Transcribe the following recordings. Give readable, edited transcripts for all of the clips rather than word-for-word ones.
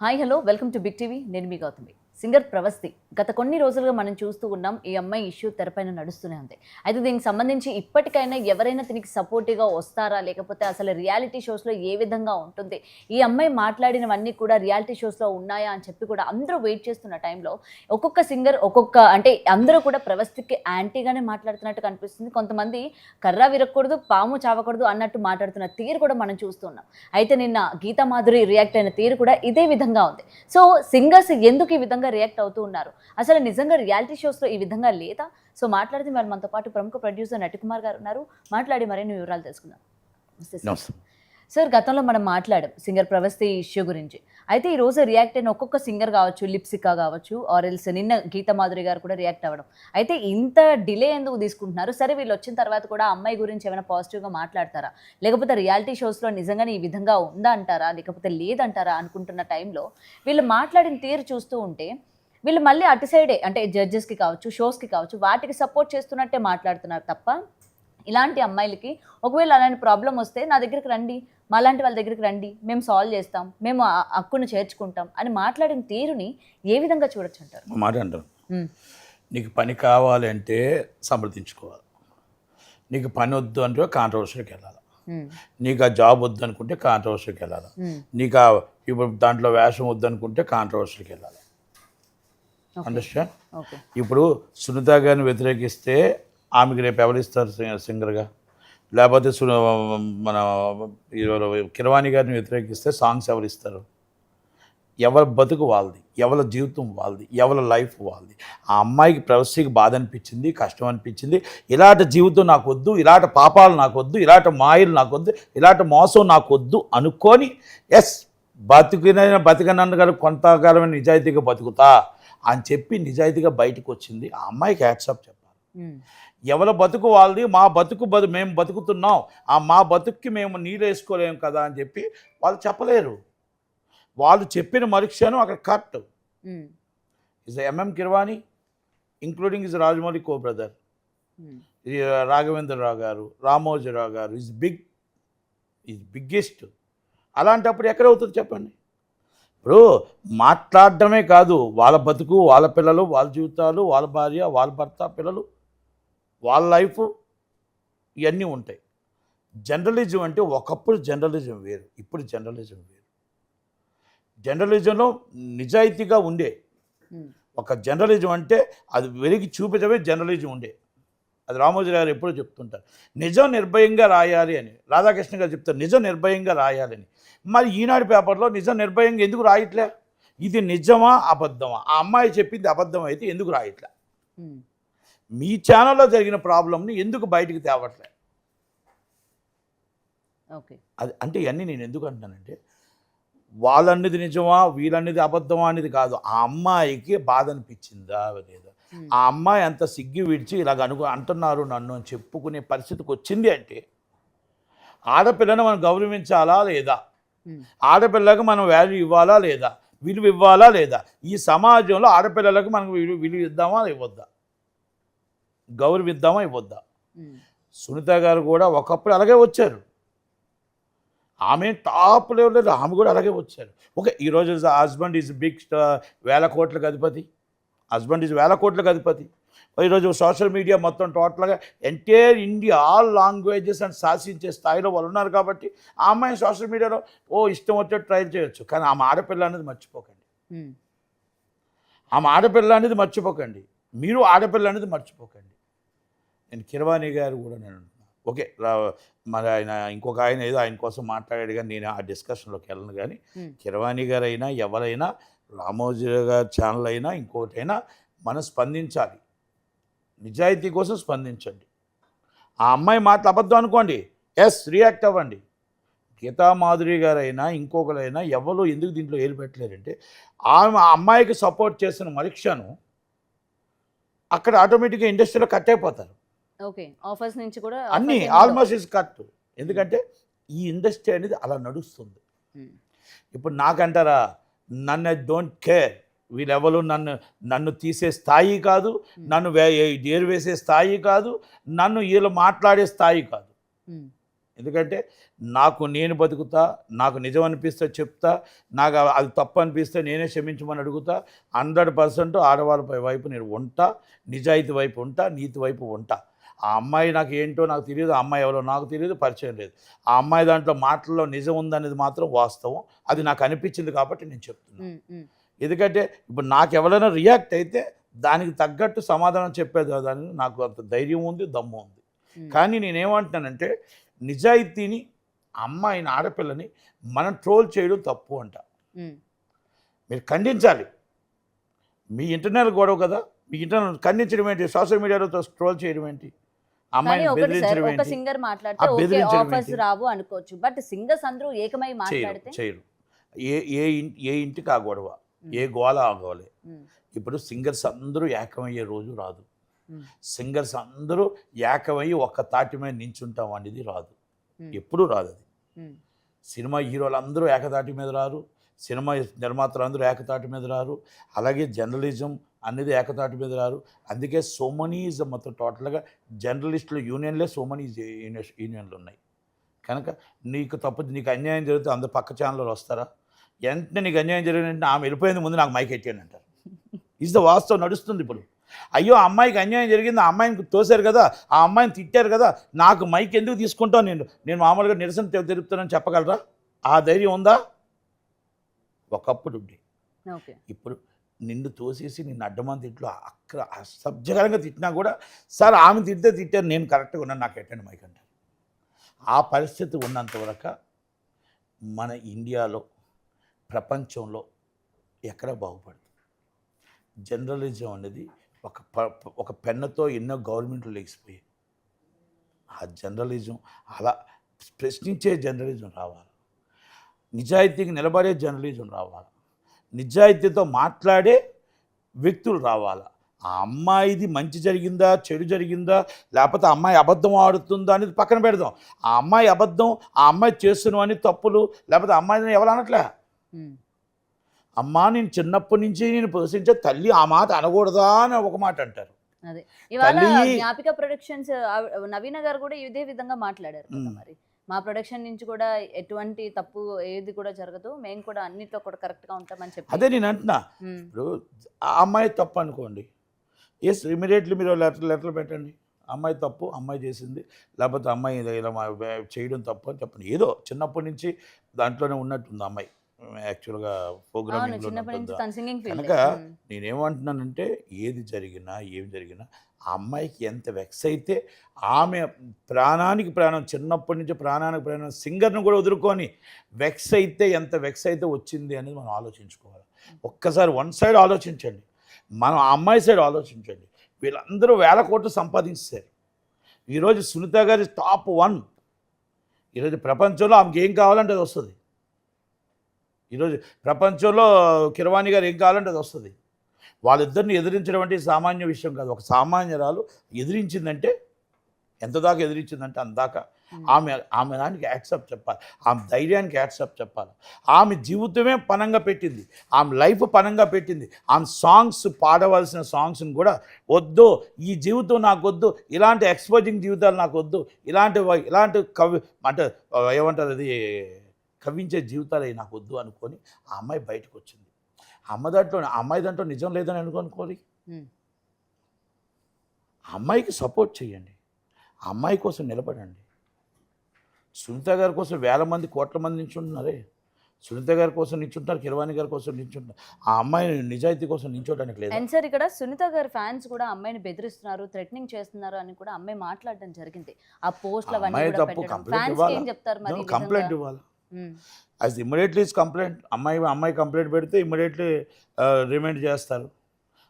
Hi hello welcome to big TV. నేను మీ Gautami. Singer Pravasthi గత కొన్ని రోజులుగా మనం చూస్తూ ఉన్నాం. ఈ అమ్మాయి ఇష్యూ తెరపైన నడుస్తూనే ఉంది. అయితే దీనికి సంబంధించి ఇప్పటికైనా ఎవరైనా దీనికి సపోర్టివ్గా వస్తారా, లేకపోతే అసలు రియాలిటీ షోస్లో ఏ విధంగా ఉంటుంది, ఈ అమ్మాయి మాట్లాడినవన్నీ కూడా రియాలిటీ షోస్లో ఉన్నాయా అని చెప్పి కూడా అందరూ వెయిట్ చేస్తున్న టైంలో ఒక్కొక్క సింగర్ అంటే అందరూ కూడా ప్రవస్తికి యాంటీగానే మాట్లాడుతున్నట్టు కనిపిస్తుంది. కొంతమంది కర్ర విరగకూడదు, పాము చావకూడదు అన్నట్టు మాట్లాడుతున్న తీరు కూడా మనం చూస్తున్నాం. అయితే నిన్న గీతా మాధురి రియాక్ట్ అయిన తీరు కూడా ఇదే విధంగా ఉంది. సో సింగర్స్ ఎందుకు ఈ విధంగా రియాక్ట్ అవుతూ ఉన్నారు? అసలు నిజంగా రియాలిటీ షోస్లో ఈ విధంగా లేదా? సో మాట్లాడితే మరి మనతో పాటు ప్రముఖ ప్రొడ్యూసర్ నటికుమార్ గారు ఉన్నారు. మాట్లాడి మరిన్ని వివరాలు తెలుసుకుందాం. సార్, గతంలో మనం మాట్లాడాం సింగర్ ప్రవస్తి ఇష్యూ గురించి. అయితే ఈ రోజు రియాక్ట్ అయిన ఒక్కొక్క సింగర్ కావచ్చు, లిప్సికా కావచ్చు, ఆర్ ఎల్స్ నిన్న గీతా మాధురి గారు కూడా రియాక్ట్ అవ్వడం. అయితే ఇంత డిలే ఎందుకు తీసుకుంటున్నారు? సరే, వీళ్ళు వచ్చిన తర్వాత కూడా అమ్మాయి గురించి ఏమైనా పాజిటివ్గా మాట్లాడతారా, లేకపోతే రియాలిటీ షోస్లో నిజంగానే ఈ విధంగా ఉందా అంటారా, లేకపోతే లేదంటారా అనుకుంటున్న టైంలో వీళ్ళు మాట్లాడిన తీరు చూస్తూ ఉంటే వీళ్ళు మళ్ళీ అటు సైడే, అంటే జడ్జెస్కి కావచ్చు, షోస్కి కావచ్చు, వాటికి సపోర్ట్ చేస్తున్నట్టే మాట్లాడుతున్నారు తప్ప ఇలాంటి అమ్మాయిలకి ఒకవేళ అలాంటి ప్రాబ్లం వస్తే నా దగ్గరికి రండి, మాలాంటి వాళ్ళ దగ్గరికి రండి, మేము సాల్వ్ చేస్తాం, మేము హక్కును చేర్చుకుంటాం అని మాట్లాడిన తీరుని ఏ విధంగా చూడొచ్చు అంటారు? మాట అంటారు, నీకు పని కావాలంటే సమర్థించుకోవాలి, నీకు పని వద్దు అంటే కాంట్రవర్సీకి వెళ్ళాలి, నీకు ఆ జాబ్ వద్దు అనుకుంటే కాంట్రవర్సీకి వెళ్ళాలి, నీకు ఇప్పుడు దాంట్లో వేషం వద్దు అనుకుంటే కాంట్రవర్సీకి వెళ్ళాలి. అండర్స్టాండ్? ఇప్పుడు సునీత గారిని వ్యతిరేకిస్తే ఆమెకి రేపు ఎవరిస్తారు సింగర్గా? లేకపోతే మన కిరవాణి గారిని వ్యతిరేకిస్తే సాంగ్స్ ఎవరిస్తారు? ఎవరి బతుకు వాళ్ళది, ఎవరి జీవితం వాళ్ళది, ఎవరి లైఫ్ వాళ్ళది. ఆ అమ్మాయికి ప్రవస్తికి బాధ అనిపించింది, కష్టం అనిపించింది. ఇలాంటి జీవితం నాకు వద్దు, ఇలాంటి పాపాలు నాకు వద్దు, ఇలాంటి మాయలు నాకు వద్దు, ఇలాంటి మోసం నాకు వద్దు అనుకొని ఎస్ బతికనన్ను గారు కొంతకాలమైన నిజాయితీగా బతుకుతా అని చెప్పి నిజాయితీగా బయటకు వచ్చింది. ఆ అమ్మాయికి హ్యాట్సాప్ చెప్పాలి. ఎవరి బతుకు వాళ్ళది, మా బతుకు మేము బతుకుతున్నాం, మా బతుక్కి మేము నీరేసుకోలేము కదా అని చెప్పి వాళ్ళు చెప్పలేరు. వాళ్ళు చెప్పిన మరుక్షణం అక్కడ cut. Is MM Keeravani including is Rajamouli co brother, Raghavendra Rao గారు, రామోజీరావు గారు ఈజ్ బిగ్గెస్ట్. అలాంటప్పుడు ఎక్కడవుతుంది చెప్పండి? ఇప్పుడు మాట్లాడటమే కాదు, వాళ్ళ బతుకు, వాళ్ళ పిల్లలు, వాళ్ళ జీవితాలు, వాళ్ళ భార్య, వాళ్ళ భర్త, పిల్లలు, వాళ్ళ లైఫ్, ఇవన్నీ ఉంటాయి. జర్నలిజం అంటే ఒకప్పుడు జర్నలిజం వేరు, ఇప్పుడు జర్నలిజం వేరు. జర్నలిజంలో నిజాయితీగా ఉండే ఒక జర్నలిజం అంటే అది వెలిగి చూపించడమే జర్నలిజం ఉండే. అది రామోజీ గారు ఎప్పుడూ చెప్తుంటారు, నిజం నిర్భయంగా రాయాలి అని. రాధాకృష్ణ గారు చెప్తారు, నిజం నిర్భయంగా రాయాలని. మరి ఈనాడు పేపర్లో నిజం నిర్భయంగా ఎందుకు రాయట్లే? ఇది నిజమా అబద్ధమా? ఆ అమ్మాయి చెప్పింది అబద్ధం అయితే ఎందుకు రాయట్లే? మీ ఛానల్లో జరిగిన ప్రాబ్లంని ఎందుకు బయటికి తేవట్లే? ఓకే, అది అంటే ఇవన్నీ నేను ఎందుకు అంటున్నానంటే, వాళ్ళన్నది నిజమా వీళ్ళన్నది అబద్ధమా అనేది కాదు, ఆ అమ్మాయికి బాధ అనిపించిందా లేదా, ఆ అమ్మాయి అంత సిగ్గి విడిచి ఇలాగ అంటున్నారు నన్ను అని చెప్పుకునే పరిస్థితికి వచ్చింది అంటే ఆడపిల్లను మనం గౌరవించాలా లేదా, ఆడపిల్లకు మనం వాల్యూ ఇవ్వాలా లేదా, విలువ ఇవ్వాలా లేదా, ఈ సమాజంలో ఆడపిల్లలకు మనం విలువ ఇద్దామా ఇవ్వద్దా, గౌరవిద్దామా ఇవ్వద్దా? సునీత గారు కూడా ఒకప్పుడు అలాగే వచ్చారు, ఆమె టాప్ లెవెల్లో ఆమె కూడా అలాగే వచ్చారు. ఓకే, ఈరోజు హస్బెండ్ ఈజ్ బిగ్ వేల కోట్లకు అధిపతి, హస్బెండ్ ఈజ్ వేల కోట్లకు అధిపతి. ఈరోజు సోషల్ మీడియా మొత్తం టోటల్గా ఎంటైర్ ఇండియా ఆల్ లాంగ్వేజెస్ అని శాసించే స్థాయిలో వాళ్ళు ఉన్నారు. కాబట్టి ఆ అమ్మాయి సోషల్ మీడియాలో ఇష్టం వచ్చేట్టు ట్రై చేయొచ్చు, కానీ ఆమె ఆడపిల్ల అనేది మర్చిపోకండి. ఆమె ఆడపిల్ల అనేది మర్చిపోకండి, మీరు ఆడపిల్ల అనేది మర్చిపోకండి. నేను కిరవాణి గారు కూడా నేను ఓకే, మరి ఆయన ఇంకొక ఆయన ఏదో ఆయన కోసం మాట్లాడాడు, కానీ నేను ఆ డిస్కషన్లోకి వెళ్ళను. కానీ కిరవాణి గారు అయినా ఎవరైనా, రామోజీ గారి ఛానల్ అయినా ఇంకొకటైనా మనం స్పందించాలి, నిజాయితీ కోసం స్పందించండి. ఆ అమ్మాయి మాటలు అబద్ధం అనుకోండి, ఎస్ రియాక్ట్ అవ్వండి. గీతా మాధురి గారైనా ఇంకొకరైనా ఎవరు ఎందుకు దీంట్లో ఏలు పెట్టలేరంటే, ఆ అమ్మాయికి సపోర్ట్ చేసిన మరుక్షణం అక్కడ ఆటోమేటిక్గా ఇండస్ట్రీలో కట్ అయిపోతారు. ఓకే, ఆఫర్స్ నుంచి కూడా అన్నీ ఆల్మోస్ట్ ఇస్ కట్. ఎందుకంటే ఈ ఇండస్ట్రీ అనేది అలా నడుస్తుంది. ఇప్పుడు నాకంటారా, నన్ను డోంట్ కేర్, వీళ్ళెవరు నన్ను తీసే స్థాయి కాదు, నన్ను ఏరు వేసే స్థాయి కాదు, నన్ను వీళ్ళు మాట్లాడే స్థాయి కాదు. ఎందుకంటే నాకు నేను బతుకుతా, నాకు నిజం అనిపిస్తే చెప్తా, నాకు అది తప్పు అనిపిస్తే నేనే క్షమించమని అడుగుతా. 100% ఆడవాళ్ళ వైపు నేను ఉంటా, నిజాయితీ వైపు ఉంటా, నీతి వైపు ఉంటా. ఆ అమ్మాయి నాకు ఏంటో నాకు తెలియదు, ఆ అమ్మాయి ఎవరో నాకు తెలియదు, పరిచయం లేదు. ఆ అమ్మాయి దాంట్లో మాటల్లో నిజం ఉందనేది మాత్రం వాస్తవం. అది నాకు అనిపించింది కాబట్టి నేను చెప్తున్నాను. ఎందుకంటే ఇప్పుడు నాకు ఎవరైనా రియాక్ట్ అయితే దానికి తగ్గట్టు సమాధానం చెప్పేది దానికి నాకు అంత ధైర్యం ఉంది, దమ్ము ఉంది. కానీ నేనేమంటున్నానంటే నిజాయితీని, అమ్మాయిని, ఆడపిల్లని మనం ట్రోల్ చేయడం తప్పు అంట. మీరు ఖండించాలి. మీ ఇంటర్నల్ గొడవ కదా, మీ ఇంటర్నల్ ఖండించడం ఏంటి, సోషల్ మీడియాలో ట్రోల్ చేయడం ఏంటి, అమ్మాయిని బెదిరించడం ఒక ఏంటి, సింగర్ మాట్లాడితే ఓకే ఆఫర్స్ రావు అనుకోవచ్చు, బట్ సింగర్స్ అందరూ ఏకమై మాట్లాడితే చేయరు. ఏ ఇంటికి ఆ గొడవ, ఏ గోల ఆ గోలే. ఇప్పుడు సింగర్స్ అందరూ ఏకమయ్యే రోజు రాదు. సింగర్స్ అందరూ ఏకమయ్యి ఒక్క తాటి మీద నించుంటాం అనేది రాదు, ఎప్పుడూ రాదు. అది సినిమా హీరోలు అందరూ ఏకతాటి మీద రారు, సినిమా నిర్మాతలు అందరూ ఏకతాటి మీద రారు, అలాగే జర్నలిజం అనేది ఏకతాటి మీద రారు. అందుకే సోమనీజం మొత్తం టోటల్గా జర్నలిస్టుల యూనియన్లే సోమనీజ్ యూనియన్లు ఉన్నాయి. కనుక నీకు అన్యాయం జరిగితే అందరు పక్క ఛానల్లో వస్తారా? వెంటనే నీకు అన్యాయం జరిగినంటే ఆమె వెళ్ళిపోయింది ముందు నాకు మైక్ ఎట్టాను అంటారు. ఈజ్ ద వాస్తవం నడుస్తుంది ఇప్పుడు. అయ్యో ఆ అమ్మాయికి అన్యాయం జరిగింది, ఆ అమ్మాయిని తోశారు కదా, ఆ అమ్మాయిని తిట్టారు కదా, నాకు మైక్ ఎందుకు తీసుకుంటావు, నేను మామూలుగా నిరసన తెలుపుతానని చెప్పగలరా? ఆ ధైర్యం ఉందా? ఒకప్పుడు ఉండి. ఇప్పుడు నిన్ను తోసేసి నిన్ను అడ్డమని తిట్లు అసభ్యకరంగా తిట్టినా కూడా సార్ ఆమె తిట్టారు, నేను కరెక్ట్గా ఉన్నాను, నాకు ఎట్టండి మైక్ అంటారు. ఆ పరిస్థితి ఉన్నంతవరకు మన ఇండియాలో, ప్రపంచంలో ఎక్కడ బాగుపడుతుంది? జర్నలిజం అనేది ఒక పెన్నుతో ఎన్నో గవర్నమెంట్లు లేచిపోయాయి. ఆ జర్నలిజం అలా ప్రశ్నించే జర్నలిజం రావాలి, నిజాయితీకి నిలబడే జర్నలిజం రావాలి, నిజాయితీతో మాట్లాడే వ్యక్తులు రావాలి. ఆ అమ్మాయిది మంచి జరిగిందా, చెడు జరిగిందా, లేకపోతే అమ్మాయి అబద్ధం ఆడుతుందా అనేది పక్కన పెడదాం. ఆ అమ్మాయి అబద్ధం, ఆ అమ్మాయి చేస్తున్నవన్నీ తప్పులు, లేకపోతే అమ్మాయిని ఎవరు అనట్లే. అమ్మా నేను చిన్నప్పటి నుంచి నేను పోషించే తల్లి ఆ మాట అనకూడదా అని ఒక మాట అంటారు. అదే ఇవాళ జ్ఞాపిక ప్రొడక్షన్స్ నవీన గారు కూడా ఇదే విధంగా మాట్లాడారు కదా. మరి మా ప్రొడక్షన్ నుంచి కూడా ఎటువంటి తప్పు ఏది కూడా జరగదు, మేము కూడా అన్నిట్లో కూడా కరెక్ట్గా ఉంటామని చెప్పి. అదే నేను అంటున్నా. ఇప్పుడు ఆ అమ్మాయి తప్పు అనుకోండి, ఎస్ ఇమీడియట్లీ మీరు లెటర్లు పెట్టండి, అమ్మాయి తప్పు, అమ్మాయి చేసింది, లేకపోతే అమ్మాయి ఇలా చేయడం తప్పు అని చెప్పండి. ఏదో చిన్నప్పటి నుంచి దాంట్లోనే ఉన్నట్టుంది అమ్మాయి యాక్చువల్గా ప్రోగ్రామింగ్లో. కనుక నేనేమంటున్నానంటే ఏది జరిగినా ఏం జరిగినా ఆ అమ్మాయికి ఎంత వెక్స్ అయితే, ఆమె ప్రాణానికి ప్రాణం, చిన్నప్పటి నుంచి ప్రాణానికి ప్రాణం, సింగర్ను కూడా వదులుకొని వెక్స్ అయితే ఎంత వెక్స్ అయితే వచ్చింది అనేది మనం ఆలోచించుకోవాలి. ఒక్కసారి వన్ సైడ్ ఆలోచించండి, మనం ఆ అమ్మాయి సైడ్ ఆలోచించండి. వీళ్ళందరూ 1000 కోట్లు సంపాదించారు. ఈరోజు సునీత గారి టాప్ 1. ఈరోజు ప్రపంచంలో ఆమెకి ఏం కావాలంటే అది వస్తుంది. ఈరోజు ప్రపంచంలో కిరవాణి గారు ఏం కావాలంటే అది వస్తుంది. వాళ్ళిద్దరిని ఎదిరించడం అంటే సామాన్య విషయం కాదు. ఒక సామాన్యురాలు ఎదిరించిందంటే ఎంత దాకా ఎదిరించిందంటే అందాక ఆమె దానికి యాక్సెప్ట్ చెప్పాలి, ఆమె ధైర్యానికి యాక్సెప్ట్ చెప్పాలి. ఆమె జీవితమే పనంగా పెట్టింది, ఆమె లైఫ్ పనంగా పెట్టింది. ఆమె సాంగ్స్ పాడవలసిన సాంగ్స్ని కూడా వద్దు, ఈ జీవితం నాకు వద్దు, ఇలాంటి ఎక్స్పోజింగ్ జీవితాలు నాకు వద్దు, ఇలాంటి కవి అంటే ఏమంటారు అది కవించే జీవితాలు నాకు వద్దు అనుకొని ఆ అమ్మాయి బయటకు వచ్చింది. అమ్మాయి దాంట్లో నిజం లేదని అనుకోని ఆ అమ్మాయికి సపోర్ట్ చేయండి, ఆ అమ్మాయి కోసం నిలబడండి. సునీత గారి కోసం 1000 మంది, కోట్ల మంది నించుంటున్నారే. సునీత గారి కోసం నించుంటారు, కిరవాణి గారి కోసం నించుంటారు. ఆ అమ్మాయి నిజాయితీ కోసం నించోడానికి లేదు. అండ్ సార్ ఇక్కడ సునీత గారి ఫ్యాన్స్ కూడా అమ్మాయిని బెదిరిస్తున్నారు, థ్రెటనింగ్ చేస్తున్నారు అని కూడా అమ్మాయి మాట్లాడడం జరిగింది. ఆ పోస్ట్ల కంప్లైంట్ ఇవ్వాలి. As immediately complaint. అమ్మాయి కంప్లైంట్ పెడితే ఇమ్మీడియట్లీ రిమైండ్ చేస్తారు.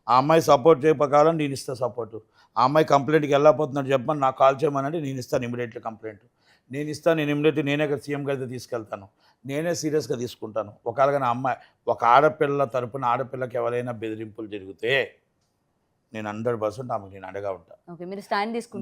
ఆ అమ్మాయి సపోర్ట్ చేయకపోవాలని నేను ఇస్తాను సపోర్టు. ఆ అమ్మాయి కంప్లైంట్కి వెళ్ళకపోతున్నాడు చెప్పమని నాకు కాల్ చేయమనంటే నేను ఇస్తాను ఇమ్మీడియట్లీ కంప్లైంట్. నేను ఇమ్మీడియట్లీ నేనే సీఎం గారితో తీసుకెళ్తాను, నేనే సీరియస్గా తీసుకుంటాను. ఒకవేళ నా అమ్మాయి ఒక ఆడపిల్ల తరపున ఆడపిల్లకి ఎవరైనా బెదిరింపులు జరిగితే నేను 100% ఆమెకు నేను అండగా ఉంటాను.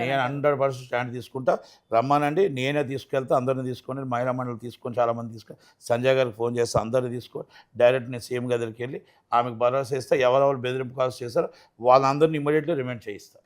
నేను 100% స్టాండ్ తీసుకుంటా. రమ్మానండి, నేనే తీసుకెళ్తా, అందరిని తీసుకొని మహిళా మండలి తీసుకొని చాలామంది తీసుకొని సంజయ్ గారికి ఫోన్ చేస్తే అందరిని తీసుకొని డైరెక్ట్ నేను సీఎం గారి దగ్గరికి వెళ్ళి ఆమెకు భరోసా ఇస్తే ఎవరెవరు బెదిరింపు కాల్స్ చేస్తారో వాళ్ళందరినీ ఇమ్మీడియట్లీ రిమైండ్ చేయిస్తారు.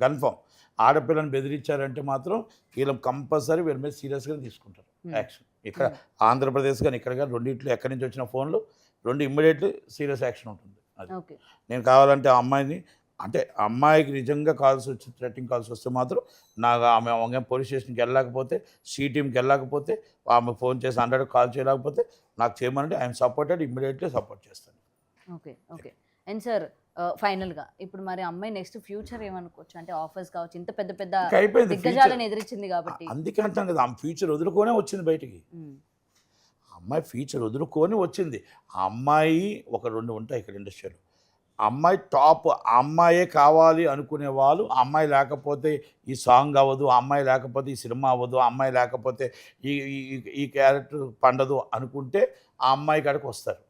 కన్ఫర్మ్. ఆడపిల్లని బెదిరించారంటే మాత్రం వీళ్ళు కంపల్సరీ వీళ్ళ మీద సీరియస్గా తీసుకుంటారు యాక్షన్. ఇక్కడ ఆంధ్రప్రదేశ్ కానీ ఇక్కడ కానీ రెండింటిలో ఎక్కడి నుంచి వచ్చిన ఫోన్లు రెండు ఇమ్మీడియట్లీ సీరియస్ యాక్షన్ ఉంటుంది. అది ఓకే. నేను కావాలంటే ఆ అమ్మాయిని అంటే అమ్మాయికి నిజంగా కాల్స్ వచ్చి థ్రెటింగ్ కాల్స్ వస్తే మాత్రం నాకు ఆమె పోలీస్ స్టేషన్కి వెళ్ళకపోతే టీమ్కి వెళ్ళకపోతే ఆమె ఫోన్ చేసి 100 కాల్ చేయలేకపోతే నాకు చేయమనంటే ఐఎమ్ సపోర్టెడ్, ఇమ్మీడియట్లీ సపోర్ట్ చేస్తాను. ఓకే. ఓకే. అండ్ సార్ ఫైనల్గా ఇప్పుడు మరి అమ్మాయి నెక్స్ట్ ఫ్యూచర్ ఏమనుకోవచ్చు? అంటే ఆఫర్స్ కావచ్చు, ఇంత పెద్ద పెద్ద అయిపోయింది దిగ్గజాలను ఎదిరించింది కాబట్టి. అందుకే అంటాం కదా ఆమె ఫ్యూచర్ వదులుకొనే వచ్చింది బయటికి. అమ్మాయి ఫ్యూచర్ వదులుకొని వచ్చింది. ఆ అమ్మాయి ఒక 2 ఉంటాయి ఇక్కడ ఇండస్ట్రీలో. అమ్మాయి టాప్, ఆ అమ్మాయే కావాలి అనుకునే వాళ్ళు, ఆ అమ్మాయి లేకపోతే ఈ సాంగ్ అవ్వదు, ఆ అమ్మాయి లేకపోతే ఈ సినిమా అవ్వదు, ఆ అమ్మాయి లేకపోతే ఈ క్యారెక్టర్ పండదు అనుకుంటే ఆ అమ్మాయి కాడికి వస్తారు.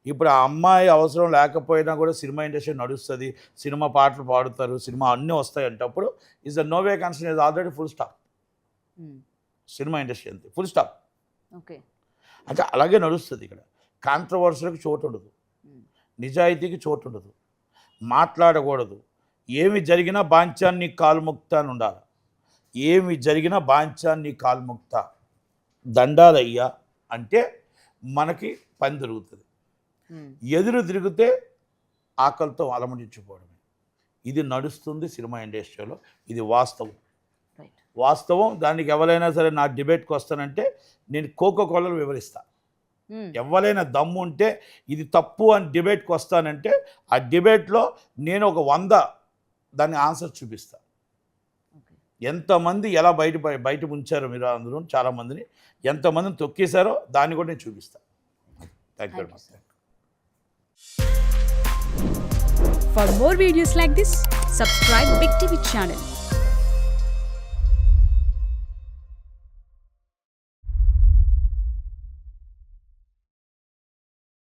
ఇప్పుడు ఆ అమ్మాయి అవసరం లేకపోయినా కూడా సినిమా ఇండస్ట్రీ నడుస్తుంది, సినిమా పాటలు పాడుతారు, సినిమా అన్నీ వస్తాయి అంటప్పుడు is the no way concern is already full stop. Cinema industry అంతే ఫుల్ స్టాప్. ఓకే. అంటే అలాగే నడుస్తుంది ఇక్కడ. కాంట్రవర్సీలకు చోటు ఉండదు, నిజాయితీకి చోటు ఉండదు, మాట్లాడకూడదు. ఏమి జరిగినా బాంఛాన్ని కాలుముక్త అని ఉండాలి. ఏమి జరిగినా బాంఛాన్ని కాలుముక్త దండాలయ్యా అంటే మనకి పని దొరుకుతుంది. ఎదురు తిరిగితే ఆకలితో అలమటించిపోవడమే. ఇది నడుస్తుంది సినిమా ఇండస్ట్రీలో. ఇది వాస్తవం. వాస్తవం. దానికి ఎవరైనా సరే నా డిబేట్కి వస్తానంటే నేను కోకోకోలాలో వివరిస్తాను. ఎవరైనా దమ్ము ఉంటే ఇది తప్పు అని డిబేట్కి వస్తానంటే ఆ డిబేట్లో నేను ఒక 100 దాన్ని ఆన్సర్ చూపిస్తాను. ఎంతమంది ఎలా బయట ఉంచారో మీరు అందరూ చాలామందిని, ఎంతమందిని తొక్కేశారో దాన్ని కూడా నేను చూపిస్తాను. Thank you very much. For more videos like this, subscribe Big TV channel.